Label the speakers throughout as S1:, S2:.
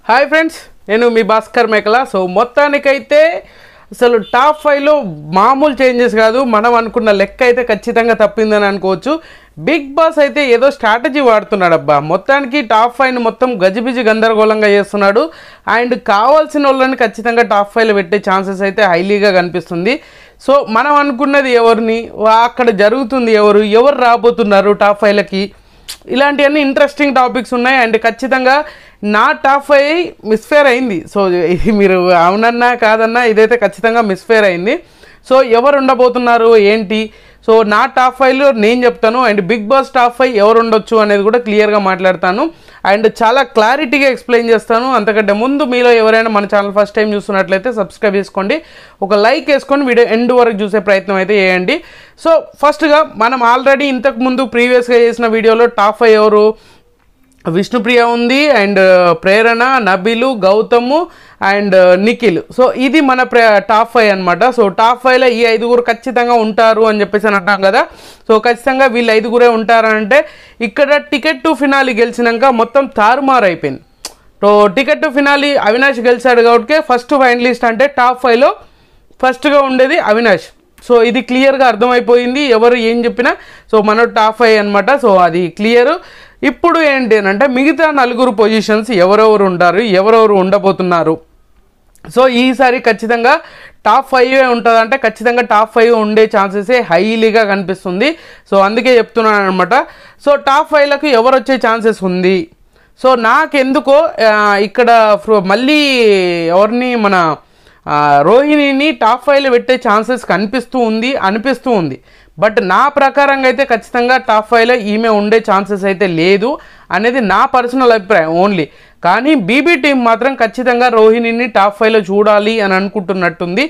S1: Hi friends, నేను మీ భాస్కర్ మేకల. So మొత్తానికైతే అసలు టాప్ 5లో మామూలు చేంజెస్ కాదు, మనం అనుకున్న లెక్క అయితే ఖచ్చితంగా తప్పిందని అనుకోవచ్చు. బిగ్ బాస్ అయితే ఏదో స్ట్రాటజీ వాడుతున్నాడు అబ్బా. మొత్తానికి టాప్ 5ని మొత్తం గజిబిజి గందరగోళంగా చేస్తున్నాడు. అండ్ కావాల్సిన వాళ్ళని ఖచ్చితంగా టాప్ 5లో పెట్టే ఛాన్సెస్ అయితే హైలీగా కనిపిస్తుంది. సో మనం అనుకున్నది ఎవరిని, అక్కడ జరుగుతుంది ఎవరు రాబోతున్నారు టాప్ 5లకి, ఇలాంటివన్నీ ఇంట్రెస్టింగ్ టాపిక్స్ ఉన్నాయి. అండ్ ఖచ్చితంగా నా టాప్ 5 మిస్ఫేర్ అయింది. సో ఇది మీరు అవునన్నా కాదన్నా ఇదైతే ఖచ్చితంగా మిస్ఫేర్ అయింది. సో ఎవరు ఉండబోతున్నారు ఏంటి, సో నా టాప్ 5లో నేను చెప్తాను. అండ్ బిగ్ బాస్ టాప్ 5 ఎవరు ఉండొచ్చు అనేది కూడా క్లియర్గా మాట్లాడతాను. అండ్ చాలా క్లారిటీగా ఎక్స్ప్లెయిన్ చేస్తాను. అంతకంటే ముందు మీలో ఎవరైనా మన ఛానల్ ఫస్ట్ టైం చూస్తున్నట్లయితే సబ్స్క్రైబ్ చేసుకోండి, ఒక లైక్ వేసుకొని వీడియో ఎండ్ వరకు చూసే ప్రయత్నం అయితే చేయండి. సో ఫస్ట్గా మనం ఆల్రెడీ ఇంతకుముందు ప్రీవియస్గా చేసిన వీడియోలో టాప్ 5 ఎవరు, విష్ణుప్రియ ఉంది, and Prerana, Nabil, Gautam and Nikhil. So ఇది మన టాప్ 5 అనమాట. సో టాప్ 5లో ఈ 5గురు ఖచ్చితంగా ఉంటారు అని చెప్పేసి అని అంటాం కదా. సో ఖచ్చితంగా వీళ్ళు 5గురే ఉంటారంటే ఇక్కడ టికెట్ టు ఫినాలి గెలిచినాక మొత్తం తారుమారు అయిపోయింది. So ticket to finale Avinash గెలిచాడు కాబట్టి ఫస్ట్ ఫైనలిస్ట్ అంటే టాప్ 5లో ఫస్ట్గా ఉండేది అవినాష్. సో ఇది క్లియర్గా అర్థమైపోయింది, ఎవరు ఏం చెప్పినా. సో మన టాప్ 5 అనమాట. సో అది క్లియర్. ఇప్పుడు ఏంటి అంటే మిగతా 4 పొజిషన్స్ ఎవరెవరు ఉంటారు, ఎవరెవరు ఉండబోతున్నారు. సో ఈసారి ఖచ్చితంగా టాప్ 5 ఉంటుంది అంటే ఖచ్చితంగా టాప్ 5 ఉండే ఛాన్సెసే హైలీగా కనిపిస్తుంది. సో అందుకే చెప్తున్నాను అనమాట. సో టాప్ 5లకు ఎవరు వచ్చే ఛాన్సెస్ ఉంది. సో నాకెందుకో ఇక్కడ మళ్ళీ ఎవరిని మన రోహిణిని టాప్ 5లో పెట్టే ఛాన్సెస్ అనిపిస్తూ ఉంది. బట్ నా ప్రకారంగా అయితే ఖచ్చితంగా టాప్ 5లో ఈమె ఉండే ఛాన్సెస్ అయితే లేదు అనేది నా పర్సనల్ అభిప్రాయం ఓన్లీ. కానీ బీబీ టీం మాత్రం ఖచ్చితంగా రోహిణిని టాప్ 5లో చూడాలి అని అనుకుంటున్నట్టుంది.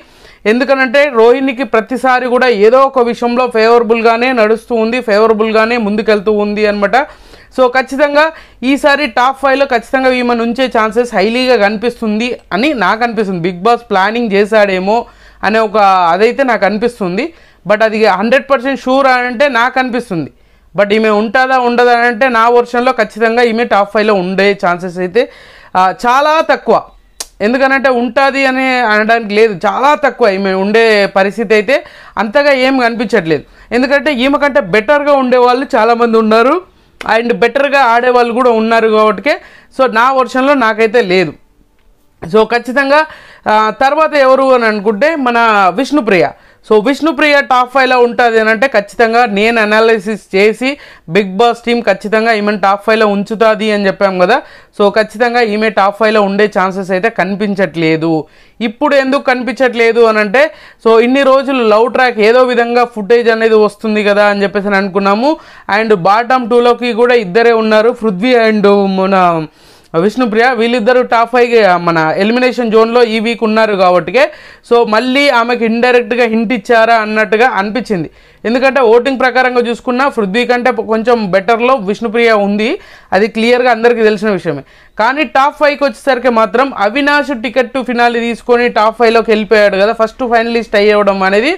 S1: ఎందుకనంటే రోహిణికి ప్రతిసారి కూడా ఏదో ఒక విషయంలో ఫేవరబుల్గానే నడుస్తూ ఉంది, ఫేవరబుల్గానే ముందుకెళ్తూ ఉంది అనమాట. సో ఖచ్చితంగా ఈసారి టాప్ 5లో ఖచ్చితంగా ఈమె ఉంచే ఛాన్సెస్ హైలీగా కనిపిస్తుంది అని నాకు అనిపిస్తుంది. బిగ్ బాస్ ప్లానింగ్ చేశాడేమో అనే ఒక అదైతే నాకు అనిపిస్తుంది. బట్ అది 100% షూర్ అని అంటే నాకు అనిపిస్తుంది. బట్ ఈమె ఉంటుందా ఉండదా అని అంటే నా వర్షన్లో ఖచ్చితంగా ఈమె టాప్ 5లో ఉండే ఛాన్సెస్ అయితే చాలా తక్కువ. ఎందుకనంటే ఉంటుంది అని అనడానికి లేదు, చాలా తక్కువ ఈమె ఉండే పరిస్థితి అయితే అంతగా ఏం కనిపించట్లేదు. ఎందుకంటే ఈమె కంటే బెటర్గా ఉండేవాళ్ళు చాలామంది ఉన్నారు, అండ్ బెటర్గా ఆడేవాళ్ళు కూడా ఉన్నారు కాబట్టి. సో నా వర్షన్లో నాకైతే లేదు. సో ఖచ్చితంగా తర్వాత ఎవరు అని అనుకుంటే మన విష్ణుప్రియ. సో విష్ణుప్రియ టాప్ 5లో ఉంటుంది అని అంటే ఖచ్చితంగా నేను అనాలిసిస్ చేసి బిగ్ బాస్ టీం ఖచ్చితంగా ఈమెను టాప్ 5లో ఉంచుతుంది అని చెప్పాం కదా. సో ఖచ్చితంగా ఈమె టాప్ 5లో ఉండే ఛాన్సెస్ అయితే కనిపించట్లేదు. ఇప్పుడు ఎందుకు కనిపించట్లేదు అని అంటే సో ఇన్ని రోజులు లవ్ ట్రాక్ ఏదో విధంగా ఫుటేజ్ అనేది వస్తుంది కదా అని చెప్పేసి అనుకున్నాము. అండ్ బాటమ్ 2లోకి కూడా ఇద్దరే ఉన్నారు, పృథ్వీ అండ్ మన విష్ణుప్రియ. వీళ్ళిద్దరు టాప్ 5 మన ఎలిమినేషన్ జోన్లో ఈ వీక్ ఉన్నారు కాబట్టి సో మళ్ళీ ఆమెకి ఇండైరెక్ట్గా హింట్ ఇచ్చారా అన్నట్టుగా అనిపించింది. ఎందుకంటే ఓటింగ్ ప్రకారంగా చూసుకున్నా పృథ్వీ కంటే కొంచెం బెటర్లో విష్ణుప్రియ ఉంది, అది క్లియర్గా అందరికీ తెలిసిన విషయమే. కానీ టాప్ 5కి వచ్చేసరికి మాత్రం అవినాష్ టికెట్ టు ఫినాలి తీసుకొని టాప్ 5లోకి వెళ్ళిపోయాడు కదా, ఫస్ట్ ఫైనలిస్ట్ అయ్యవడం అనేది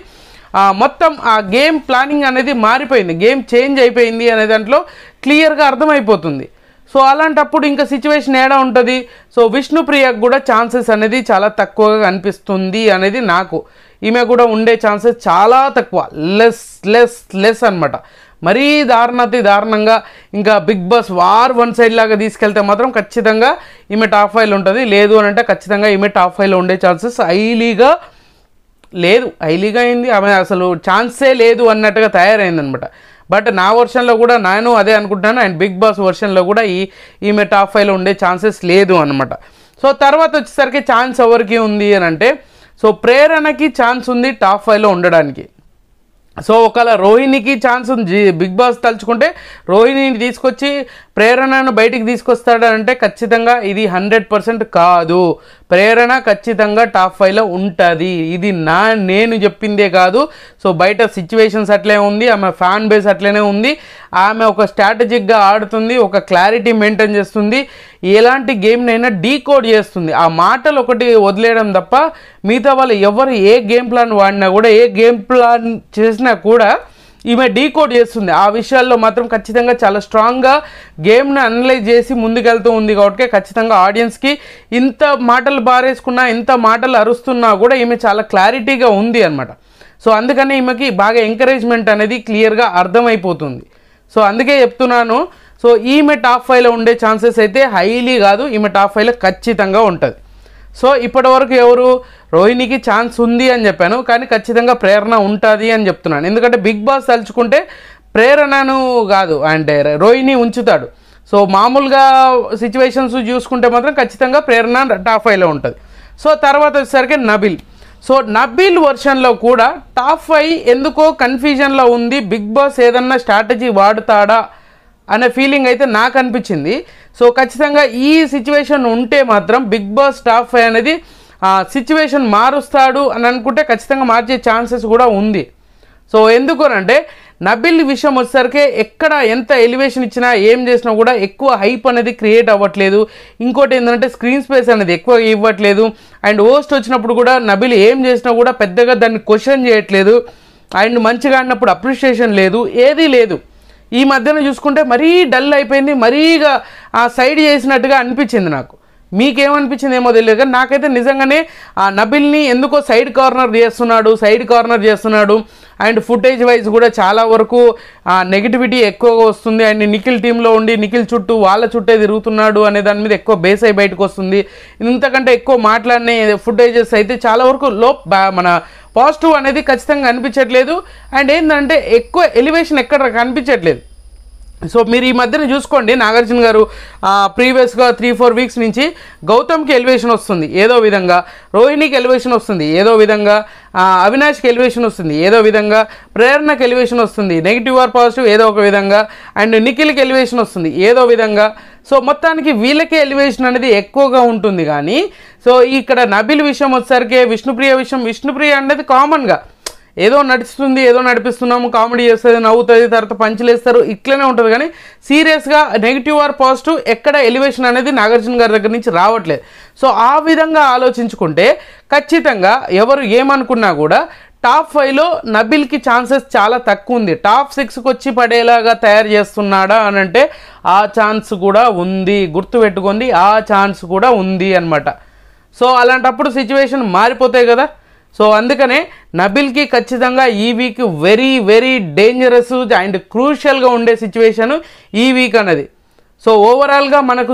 S1: మొత్తం ఆ గేమ్ ప్లానింగ్ అనేది మారిపోయింది, గేమ్ చేంజ్ అయిపోయింది అనే దాంట్లో క్లియర్గా అర్థమైపోతుంది. సో అలాంటప్పుడు ఇంకా సిచ్యువేషన్ ఏడా ఉంటుంది. సో విష్ణుప్రియకు కూడా ఛాన్సెస్ అనేది చాలా తక్కువగా కనిపిస్తుంది అనేది నాకు. ఈమె కూడా ఉండే ఛాన్సెస్ చాలా తక్కువ, లెస్ అనమాట. మరీ దారుణంగా ఇంకా Bigg Boss war one side లాగా తీసుకెళ్తే మాత్రం ఖచ్చితంగా ఈమె టాప్ 5లో ఉంటుంది. లేదు అని అంటే ఖచ్చితంగా ఈమె టాప్ 5లో ఉండే ఛాన్సెస్ హైలీగా అయింది. ఆమె అసలు ఛాన్సే లేదు అన్నట్టుగా తయారైందనమాట. బట్ నా వర్షన్లో కూడా నేను అదే అనుకుంటున్నాను. అండ్ బిగ్ బాస్ వర్షన్లో కూడా ఈమె టాప్ 5లో ఉండే ఛాన్సెస్ లేదు అనమాట. సో తర్వాత వచ్చేసరికి ఛాన్స్ ఎవరికి ఉంది అని అంటే సో ప్రేరణకి ఛాన్స్ ఉంది టాప్ 5లో ఉండడానికి. సో ఒకవేళ రోహిణికి ఛాన్స్ ఉంది, బిగ్ బాస్ తలుచుకుంటే రోహిణిని తీసుకొచ్చి ప్రేరణను బయటికి తీసుకొస్తాడంటే ఖచ్చితంగా ఇది 100% కాదు. ప్రేరణ ఖచ్చితంగా టాప్ 5లో ఉంటుంది, ఇది నేను చెప్పిందే కాదు. సో బయట సిచ్యువేషన్స్ అట్లే ఉంది, ఆమె ఫ్యాన్ బేస్ అట్లనే ఉంది, ఆమె ఒక స్ట్రాటజిక్గా ఆడుతుంది, ఒక క్లారిటీ మెయింటైన్ చేస్తుంది, ఎలాంటి గేమ్నైనా డీకోడ్ చేస్తుంది. ఆ మాటలు ఒకటి వదిలేయడం తప్ప మిగతా వాళ్ళు ఎవరు ఏ గేమ్ ప్లాన్ వాడినా కూడా, ఏ గేమ్ ప్లాన్ చేసినా కూడా ఈమె డీకోడ్ చేస్తుంది. ఆ విషయాల్లో మాత్రం ఖచ్చితంగా చాలా స్ట్రాంగ్గా గేమ్ని అనలైజ్ చేసి ముందుకెళ్తూ ఉంది. కాబట్టి ఖచ్చితంగా ఆడియన్స్కి ఇంత మాటలు బారేసుకున్నా, ఇంత మాటలు అరుస్తున్నా కూడా ఈమె చాలా క్లారిటీగా ఉంది అనమాట. సో అందుకని ఈమెకి బాగా ఎంకరేజ్మెంట్ అనేది క్లియర్గా అర్థమైపోతుంది. సో అందుకే చెప్తున్నాను. సో ఈమె టాప్ 5లో ఉండే ఛాన్సెస్ అయితే హైలీ కాదు, ఈమె టాప్ 5లో ఖచ్చితంగా ఉంటుంది. సో ఇప్పటి వరకు ఎవరు రోహిణికి ఛాన్స్ ఉంది అని చెప్పాను, కానీ ఖచ్చితంగా ప్రేరణ ఉంటుంది అని చెప్తున్నాను. ఎందుకంటే బిగ్ బాస్ తలుచుకుంటే ప్రేరణను కాదు అంటే రోహిణి ఉంచుతాడు. సో మామూలుగా సిచ్యువేషన్స్ చూసుకుంటే మాత్రం ఖచ్చితంగా ప్రేరణ టాప్ 5లో ఉంటుంది. సో తర్వాత వచ్చేసరికి నబిల్. సో నబిల్ వర్షన్లో కూడా టాప్ 5 ఎందుకో కన్ఫ్యూజన్లో ఉంది. బిగ్ బాస్ ఏదన్నా స్ట్రాటజీ వాడుతాడా అనే ఫీలింగ్ అయితే నాకు అనిపించింది. సో ఖచ్చితంగా ఈ సిచ్యువేషన్ ఉంటే మాత్రం బిగ్ బాస్ టాప్ 5 అనేది సిచ్యువేషన్ మారుస్తాడు అని అనుకుంటే ఖచ్చితంగా మార్చే ఛాన్సెస్ కూడా ఉంది. సో ఎందుకనంటే నబిల్ విషయం వచ్చేసరికి ఎక్కడ ఎంత ఎలివేషన్ ఇచ్చినా ఏం చేసినా కూడా ఎక్కువ హైప్ అనేది క్రియేట్ అవ్వట్లేదు. ఇంకోటి ఏంటంటే స్క్రీన్ స్పేస్ అనేది ఎక్కువ ఇవ్వట్లేదు. అండ్ హోస్ట్ వచ్చినప్పుడు కూడా నబిల్ ఏం చేసినా కూడా పెద్దగా దాన్ని క్వశ్చన్ చేయట్లేదు. అండ్ మంచిగా ఆడినప్పుడు అప్రిషియేషన్ లేదు, ఏదీ లేదు. ఈ మధ్యన చూసుకుంటే మరీ డల్ అయిపోయింది, మరీగా ఆ సైడ్ చేసినట్టుగా అనిపించింది నాకు. మీకేమనిపించింది ఏమో తెలియదు, కానీ నాకైతే నిజంగానే ఆ నబిల్ని ఎందుకో సైడ్ కార్నర్ చేస్తున్నాడు. అండ్ ఫుటేజ్ వైజ్ కూడా చాలా వరకు నెగిటివిటీ ఎక్కువగా వస్తుంది. అండ్ నిఖిల్ టీంలో ఉండి నిఖిల్ చుట్టూ వాళ్ళ చుట్టే తిరుగుతున్నాడు అనే దాని మీద ఎక్కువ బేస్ అయి బయటకు వస్తుంది. ఇంతకంటే ఎక్కువ మాట్లాడిన ఫుటేజెస్ అయితే చాలా వరకు మన పాజిటివ్ అనేది ఖచ్చితంగా అనిపించట్లేదు. అండ్ ఏంటంటే ఎక్కువ ఎలివేషన్ ఎక్కడ కనిపించట్లేదు. సో మీరు ఈ మధ్యన చూసుకోండి, నాగార్జున గారు ప్రీవియస్గా 3-4 వీక్స్ నుంచి గౌతమ్కి ఎలివేషన్ వస్తుంది ఏదో విధంగా, రోహిణికి ఎలివేషన్ వస్తుంది ఏదో విధంగా, అవినాష్కి ఎలివేషన్ వస్తుంది ఏదో విధంగా, ప్రేరణకి ఎలివేషన్ వస్తుంది నెగిటివ్ ఆర్ పాజిటివ్ ఏదో ఒక విధంగా, అండ్ నిఖిల్కి ఎలివేషన్ వస్తుంది ఏదో విధంగా. సో మొత్తానికి వీళ్ళకే ఎలివేషన్ అనేది ఎక్కువగా ఉంటుంది. కానీ సో ఇక్కడ నబిల్ విషయం వచ్చేసరికి విష్ణుప్రియ అనేది కామన్గా ఏదో నడుస్తుంది, ఏదో నడిపిస్తున్నాము, కామెడీ చేస్తుంది, నవ్వుతుంది, తర్వాత పంచులేస్తారు, ఇట్లనే ఉంటుంది. కానీ సీరియస్గా నెగిటివ్ ఆర్ పాజిటివ్ ఎక్కడ ఎలివేషన్ అనేది నాగార్జున గారి దగ్గర నుంచి రావట్లేదు. సో ఆ విధంగా ఆలోచించుకుంటే ఖచ్చితంగా ఎవరు ఏమనుకున్నా కూడా టాప్ 5లో నబిల్కి ఛాన్సెస్ చాలా తక్కువ ఉంది. టాప్ 6కి వచ్చి పడేలాగా తయారు చేస్తున్నాడా అని అంటే ఆ ఛాన్స్ కూడా ఉంది, గుర్తుపెట్టుకోండి, ఆ ఛాన్స్ కూడా ఉంది అనమాట. సో అలాంటప్పుడు సిచ్యువేషన్ మారిపోతాయి కదా. సో అందుకనే నబిల్కి ఖచ్చితంగా ఈ week very very dangerous and క్రూషియల్గా ఉండే సిచ్యువేషన్ ఈ వీక్ అన్నది. సో ఓవరాల్గా మనకు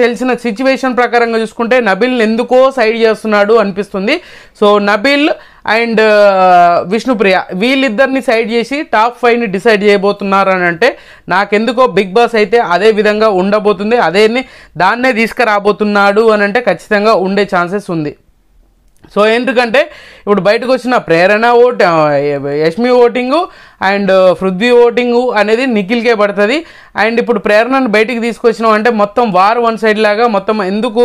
S1: తెలిసిన సిచ్యువేషన్ ప్రకారంగా చూసుకుంటే నబిల్ని ఎందుకో సైడ్ చేస్తున్నాడు అనిపిస్తుంది. సో నబిల్ అండ్ విష్ణుప్రియ వీళ్ళిద్దరిని సైడ్ చేసి టాప్ 5ని డిసైడ్ చేయబోతున్నారు అని అంటే నాకెందుకో బిగ్ బాస్ అయితే అదే విధంగా ఉండబోతుంది, దాన్నే తీసుకురాబోతున్నాడు అని అంటే ఖచ్చితంగా ఉండే ఛాన్సెస్ ఉంది. సో ఎందుకంటే ఇప్పుడు బయటకు వచ్చిన Prerana Yashmi voting and Prithvi voting అనేది నిఖిల్కే పడుతుంది. అండ్ ఇప్పుడు ప్రేరణను బయటికి తీసుకొచ్చినాం అంటే మొత్తం వార్ వన్ సైడ్ లాగా మొత్తం ఎందుకు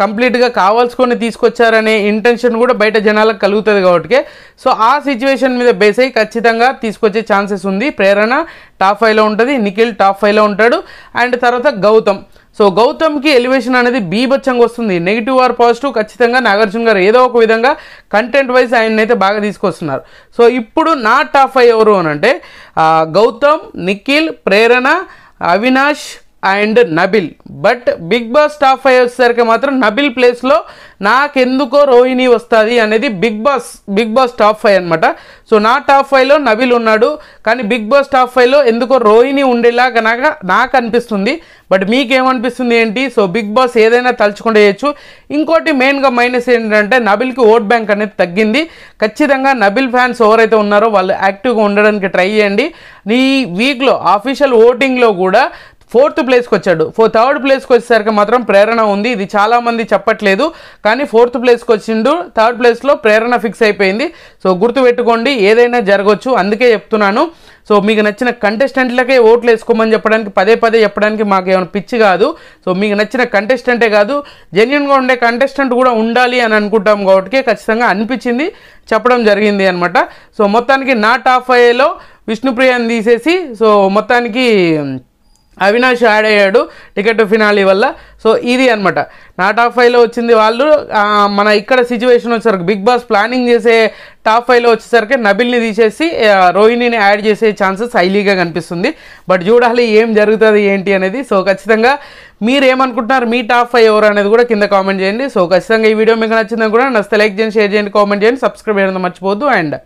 S1: కంప్లీట్గా కావాల్సుకొని తీసుకొచ్చారనే ఇంటెన్షన్ కూడా బయట జనాలకు కలుగుతుంది కాబట్టి సో ఆ సిచ్యువేషన్ మీద బేస్ అయ్యి ఖచ్చితంగా తీసుకొచ్చే ఛాన్సెస్ ఉంది. ప్రేరణ టాప్ 5లో ఉంటుంది, నిఖిల్ టాప్ 5లో ఉంటాడు. అండ్ తర్వాత గౌతమ్. సో గౌతమ్కి ఎలివేషన్ అనేది బీభత్సంగా వస్తుంది. నెగిటివ్ ఆర్ పాజిటివ్ ఖచ్చితంగా నాగార్జున గారు ఏదో ఒక విధంగా కంటెంట్ వైజ్ ఆయన అయితే బాగా తీసుకొస్తున్నారు. సో ఇప్పుడు నా టాప్ 5 ఎవరు అని అంటే Gautam, Nikhil, Prerana, Avinash and Nabil. But Big Boss top 5 వచ్చేసరికి మాత్రం నబిల్ ప్లేస్లో నాకెందుకో రోహిణి వస్తుంది అనేది బిగ్ బాస్ టాప్ 5 అనమాట. సో నా టాప్ 5లో నబిల్ ఉన్నాడు, కానీ బిగ్ బాస్ టాప్ 5లో ఎందుకో రోహిణి ఉండేలాగా నాకు అనిపిస్తుంది. బట్ మీకేమనిపిస్తుంది ఏంటి? సో బిగ్ బాస్ ఏదైనా తలుచుకుంటే చేయొచ్చు. ఇంకోటి మెయిన్గా మైనస్ ఏంటంటే నబిల్కి ఓట్ బ్యాంక్ అనేది తగ్గింది. ఖచ్చితంగా నబిల్ ఫ్యాన్స్ ఎవరైతే ఉన్నారో వాళ్ళు యాక్టివ్గా ఉండడానికి ట్రై చేయండి. ఈ వీక్లో ఆఫీషియల్ ఓటింగ్లో కూడా 4th ప్లేస్కి వచ్చాడు. 3rd ప్లేస్కి వచ్చేసరికి మాత్రం ప్రేరణ ఉంది. ఇది చాలామంది చెప్పట్లేదు, కానీ 4th ప్లేస్కి వచ్చిండు. 3rd ప్లేస్లో ప్రేరణ ఫిక్స్ అయిపోయింది. సో గుర్తుపెట్టుకోండి, ఏదైనా జరగవచ్చు. అందుకే చెప్తున్నాను. సో మీకు నచ్చిన కంటెస్టెంట్లకే ఓట్లు వేసుకోమని చెప్పడానికి పదే చెప్పడానికి మాకు ఏమైనా పిచ్చి కాదు. సో మీకు నచ్చిన కంటెస్టెంటే కాదు, జెన్యున్గా ఉండే కంటెస్టెంట్ కూడా ఉండాలి అని అనుకుంటాం కాబట్టి ఖచ్చితంగా అనిపించింది, చెప్పడం జరిగింది అనమాట. సో మొత్తానికి నా టాప్ 5లో విష్ణుప్రియని తీసేసి సో మొత్తానికి అవినాష్ యాడ్ అయ్యాడు టికెట్ ఫినాలి వల్ల. సో ఇది అనమాట నా టాప్ 5లో వచ్చింది. వాళ్ళు మన ఇక్కడ సిచ్యువేషన్ వచ్చేసరికి బిగ్ బాస్ ప్లానింగ్ చేసే టాప్ 5లో వచ్చేసరికి నబిల్ని తీసేసి రోహిణిని యాడ్ చేసే ఛాన్సెస్ హైలీగా కనిపిస్తుంది. బట్ చూడాలి ఏం జరుగుతుంది ఏంటి అనేది. సో ఖచ్చితంగా మీరు ఏమనుకుంటున్నారు, మీ టాప్ 5 ఎవరు అనేది కూడా కింద కామెంట్ చేయండి. సో ఖచ్చితంగా ఈ వీడియో మీకు నచ్చిందని కూడా నచ్చితే లైక్ చేయండి, షేర్ చేయండి, కామెంట్ చేయండి, సబ్స్క్రైబ్ చేయడం మర్చిపోవద్దు. అండ్